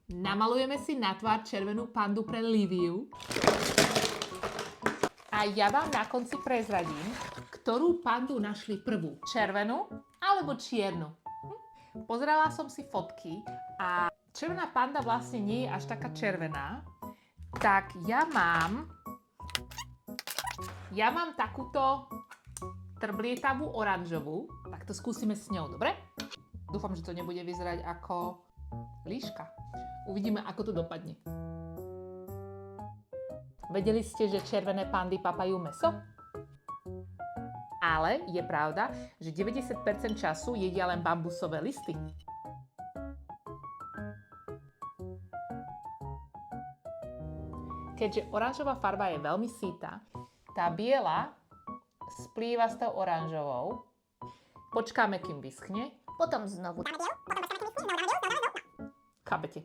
Namalujeme si na tvár červenú pandu pre Liviu. A ja vám na konci prezradím, ktorú pandu našli prvú. Červenú alebo čiernu. Pozerala som si fotky a červená panda vlastne nie je až taká červená. Tak ja mám takúto trblietavú oranžovú. Tak to skúsime s ňou, dobre? Dúfam, že to nebude vyzerať ako líška. Uvidíme, ako to dopadne. Vedeli ste, že červené pandy papajú mäso? Ale je pravda, že 90% času jedia len bambusové listy. Keďže oranžová farba je veľmi sytá, tá biela splýva s tou oranžovou. Počkáme, kým vyschne. Potom znovu. Chápete?